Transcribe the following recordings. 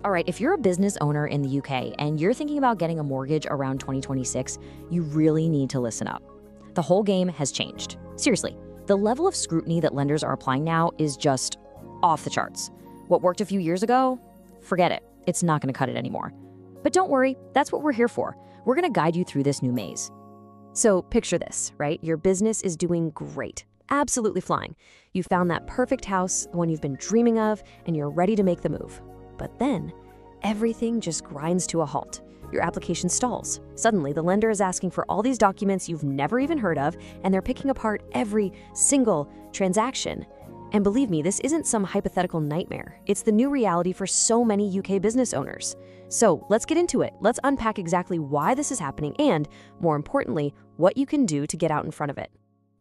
All right, if you're a business owner in the UK and you're thinking about getting a mortgage around 2026, you really need to listen up. The whole game has changed. Seriously, the level of scrutiny that lenders are applying now is just off the charts. What worked a few years ago? Forget it. It's not going to cut it anymore. But don't worry, that's what we're here for. We're going to guide you through this new maze. So picture this, right? Your business is doing great, absolutely flying. You found that perfect house, the one you've been dreaming of, and you're ready to make the move. But then everything just grinds to a halt. Your application stalls. Suddenly, the lender is asking for all these documents you've never even heard of, and they're picking apart every single transaction. And believe me, this isn't some hypothetical nightmare. It's the new reality for so many UK business owners. So let's get into it. Let's unpack exactly why this is happening and, more importantly, what you can do to get out in front of it.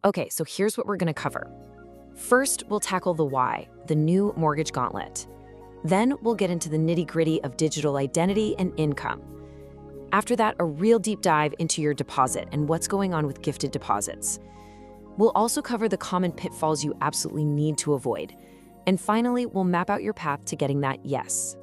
Okay, so here's what we're going to cover. First, we'll tackle the why, the new mortgage gauntlet. Then we'll get into the nitty-gritty of digital identity and income. After that, a real deep dive into your deposit and what's going on with gifted deposits. We'll also cover the common pitfalls you absolutely need to avoid. And finally, we'll map out your path to getting that yes.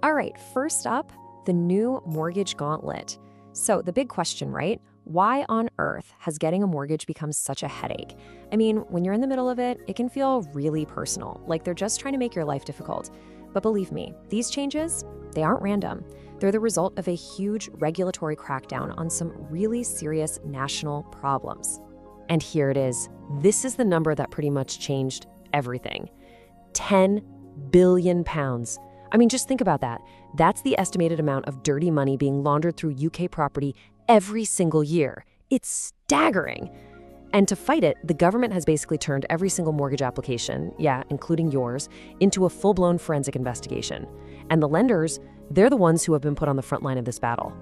All right, first up, the new mortgage gauntlet. So the big question, right? Why on earth has getting a mortgage become such a headache? I mean, when you're in the middle of it, it can feel really personal, like they're just trying to make your life difficult. But believe me, these changes, they aren't random. They're the result of a huge regulatory crackdown on some really serious national problems. And here it is. This is the number that pretty much changed everything. 10 billion pounds. I mean, just think about that. That's the estimated amount of dirty money being laundered through UK property every single year. It's staggering. And to fight it, the government has basically turned every single mortgage application, yeah, including yours, into a full-blown forensic investigation. And the lenders, they're the ones who have been put on the front line of this battle.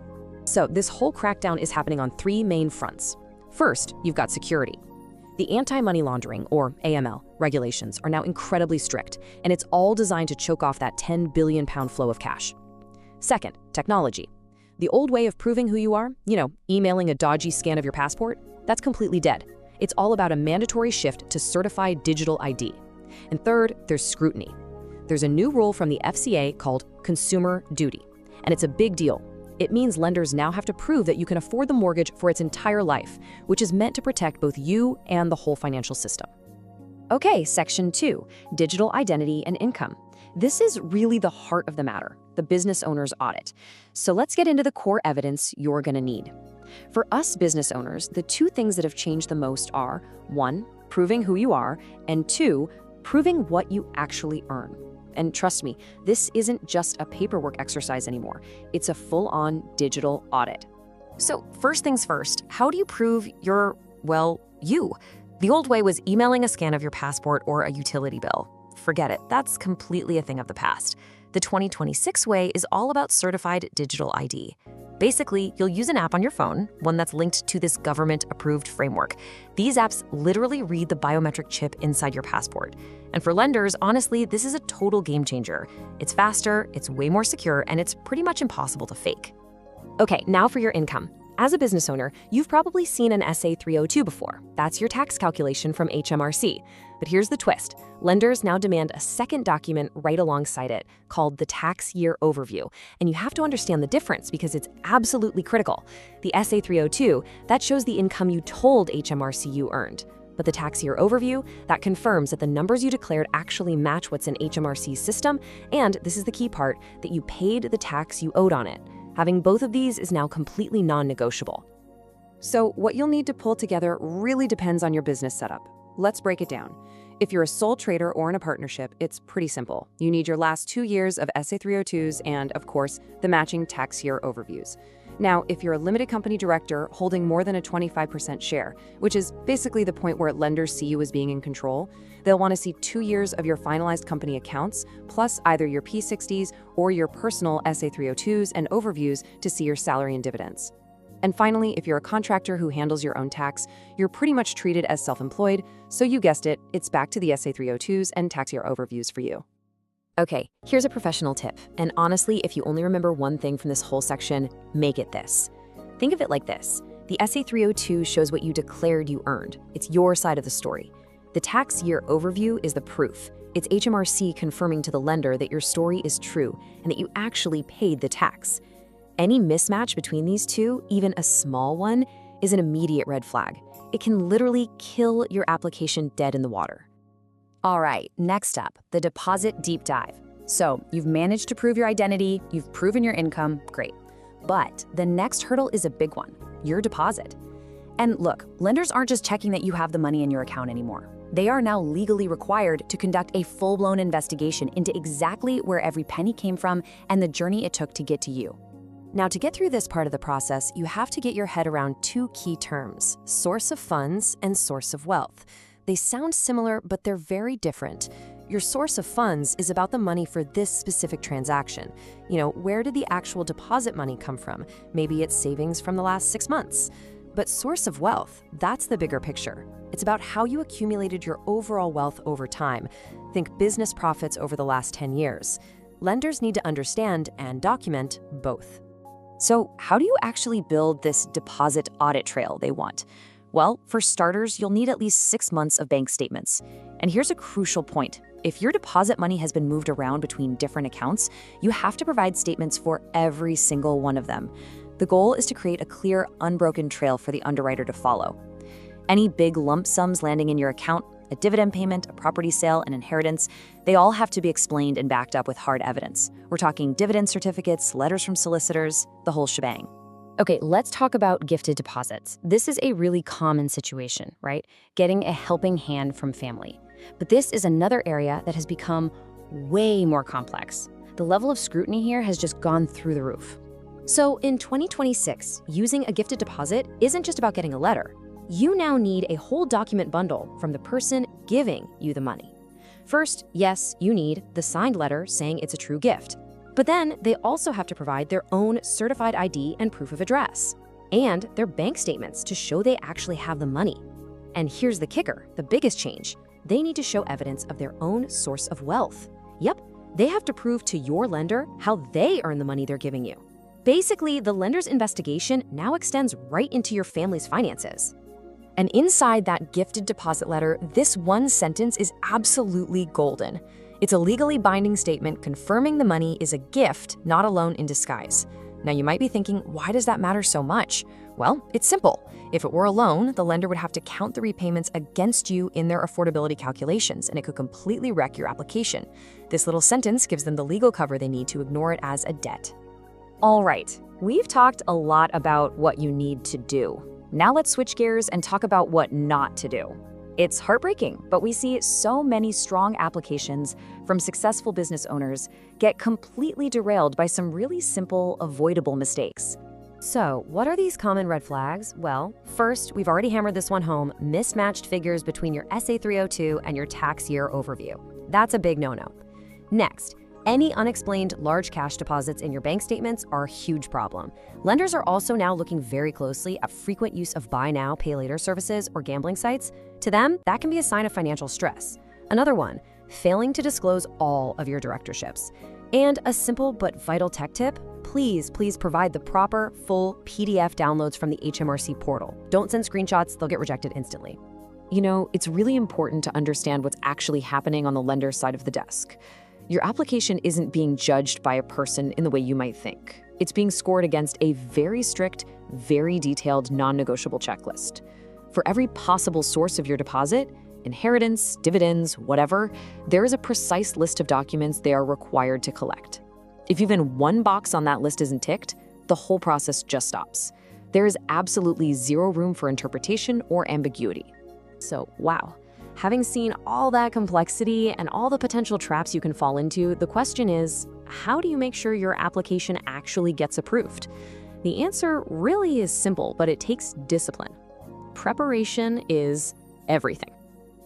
So this whole crackdown is happening on three main fronts. First, you've got security. The anti-money laundering, or AML, regulations are now incredibly strict, and it's all designed to choke off that 10 billion pound flow of cash. Second, technology. The old way of proving who you are, emailing a dodgy scan of your passport, that's completely dead. It's all about a mandatory shift to certified digital ID. And third, there's scrutiny. There's a new rule from the FCA called consumer duty, and it's a big deal. It means lenders now have to prove that you can afford the mortgage for its entire life, which is meant to protect both you and the whole financial system. Okay, Section 2, digital identity and income. This is really the heart of the matter, the business owner's audit. So let's get into the core evidence you're going to need. For us business owners, the two things that have changed the most are, 1, proving who you are, and 2, proving what you actually earn. And trust me, this isn't just a paperwork exercise anymore. It's a full-on digital audit. So first things first, how do you prove you're, you? The old way was emailing a scan of your passport or a utility bill. Forget it, that's completely a thing of the past. The 2026 way is all about certified digital ID. Basically, you'll use an app on your phone, one that's linked to this government-approved framework. These apps literally read the biometric chip inside your passport. And for lenders, honestly, this is a total game changer. It's faster, it's way more secure, and it's pretty much impossible to fake. Okay, now for your income. As a business owner, you've probably seen an SA 302 before. That's your tax calculation from HMRC. But here's the twist. Lenders now demand a second document right alongside it, called the tax year overview. And you have to understand the difference because it's absolutely critical. The SA 302, that shows the income you told HMRC you earned. But the tax year overview, that confirms that the numbers you declared actually match what's in HMRC's system, and this is the key part, that you paid the tax you owed on it. Having both of these is now completely non-negotiable. So what you'll need to pull together really depends on your business setup. Let's break it down. If you're a sole trader or in a partnership, it's pretty simple. You need your last 2 years of SA 302s and, of course, the matching tax year overviews. Now, if you're a limited company director holding more than a 25% share, which is basically the point where lenders see you as being in control, they'll want to see 2 years of your finalized company accounts, plus either your P60s or your personal SA 302s and overviews to see your salary and dividends. And finally, if you're a contractor who handles your own tax, you're pretty much treated as self-employed, so you guessed it, it's back to the SA 302s and tax year overviews for you. Okay, here's a professional tip, and honestly, if you only remember one thing from this whole section, make it this. Think of it like this. The SA 302 shows what you declared you earned. It's your side of the story. The tax year overview is the proof. It's HMRC confirming to the lender that your story is true and that you actually paid the tax. Any mismatch between these two, even a small one, is an immediate red flag. It can literally kill your application dead in the water. All right, next up, the deposit deep dive. So you've managed to prove your identity, you've proven your income, great. But the next hurdle is a big one, your deposit. And look, lenders aren't just checking that you have the money in your account anymore. They are now legally required to conduct a full-blown investigation into exactly where every penny came from and the journey it took to get to you. Now, to get through this part of the process, you have to get your head around two key terms: source of funds and source of wealth. They sound similar, but they're very different. Your source of funds is about the money for this specific transaction. Where did the actual deposit money come from? Maybe it's savings from the last 6 months. But source of wealth, that's the bigger picture. It's about how you accumulated your overall wealth over time. Think business profits over the last 10 years. Lenders need to understand and document both. So how do you actually build this deposit audit trail they want? Well, for starters, you'll need at least 6 months of bank statements. And here's a crucial point. If your deposit money has been moved around between different accounts, you have to provide statements for every single one of them. The goal is to create a clear, unbroken trail for the underwriter to follow. Any big lump sums landing in your account, a dividend payment, a property sale, an inheritance, they all have to be explained and backed up with hard evidence. We're talking dividend certificates, letters from solicitors, the whole shebang. Okay, let's talk about gifted deposits. This is a really common situation, right? Getting a helping hand from family. But this is another area that has become way more complex. The level of scrutiny here has just gone through the roof. So in 2026, using a gifted deposit isn't just about getting a letter. You now need a whole document bundle from the person giving you the money. First, yes, you need the signed letter saying it's a true gift. But then they also have to provide their own certified ID and proof of address, and their bank statements to show they actually have the money. And here's the kicker, the biggest change. They need to show evidence of their own source of wealth. Yep, they have to prove to your lender how they earn the money they're giving you. Basically, the lender's investigation now extends right into your family's finances. And inside that gifted deposit letter, this one sentence is absolutely golden. It's a legally binding statement confirming the money is a gift, not a loan in disguise. Now you might be thinking, why does that matter so much? Well, it's simple. If it were a loan, the lender would have to count the repayments against you in their affordability calculations, and it could completely wreck your application. This little sentence gives them the legal cover they need to ignore it as a debt. All right, we've talked a lot about what you need to do. Now let's switch gears and talk about what not to do. It's heartbreaking, but we see so many strong applications from successful business owners get completely derailed by some really simple, avoidable mistakes. So, what are these common red flags? Well, first, we've already hammered this one home, mismatched figures between your SA-302 and your tax year overview. That's a big no-no. Next, any unexplained large cash deposits in your bank statements are a huge problem. Lenders are also now looking very closely at frequent use of buy now, pay later services or gambling sites. To them, that can be a sign of financial stress. Another one, failing to disclose all of your directorships. And a simple but vital tech tip, please provide the proper, full PDF downloads from the HMRC portal. Don't send screenshots, they'll get rejected instantly. It's really important to understand what's actually happening on the lender's side of the desk. Your application isn't being judged by a person in the way you might think. It's being scored against a very strict, very detailed, non-negotiable checklist. For every possible source of your deposit, inheritance, dividends, whatever, there is a precise list of documents they are required to collect. If even one box on that list isn't ticked, the whole process just stops. There is absolutely zero room for interpretation or ambiguity. So, wow. Having seen all that complexity and all the potential traps you can fall into, the question is, how do you make sure your application actually gets approved? The answer really is simple, but it takes discipline. Preparation is everything.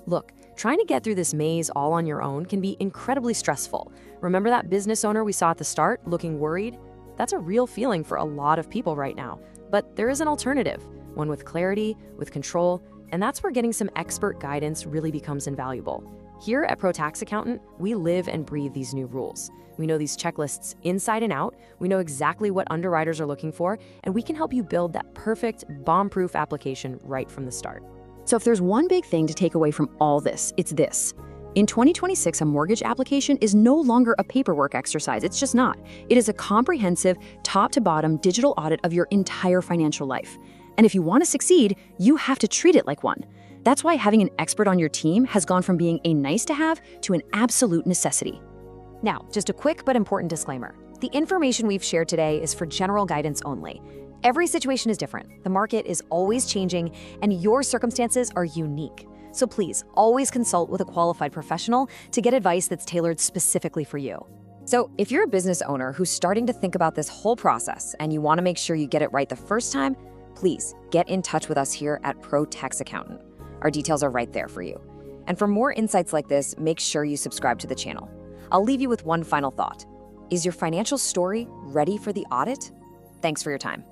Look, trying to get through this maze all on your own can be incredibly stressful. Remember that business owner we saw at the start, looking worried? That's a real feeling for a lot of people right now. But there is an alternative, one with clarity, with control, and that's where getting some expert guidance really becomes invaluable. Here at Pro Tax Accountant, we live and breathe these new rules. We know these checklists inside and out, we know exactly what underwriters are looking for, and we can help you build that perfect, bomb-proof application right from the start. So if there's one big thing to take away from all this, it's this. In 2026, a mortgage application is no longer a paperwork exercise. It's just not. It is a comprehensive, top-to-bottom digital audit of your entire financial life. And if you want to succeed, you have to treat it like one. That's why having an expert on your team has gone from being a nice-to-have to an absolute necessity. Now, just a quick but important disclaimer. The information we've shared today is for general guidance only. Every situation is different, the market is always changing, and your circumstances are unique. So please, always consult with a qualified professional to get advice that's tailored specifically for you. So if you're a business owner who's starting to think about this whole process and you want to make sure you get it right the first time, please get in touch with us here at Pro Tax Accountant. Our details are right there for you. And for more insights like this, make sure you subscribe to the channel. I'll leave you with one final thought. Is your financial story ready for the audit? Thanks for your time.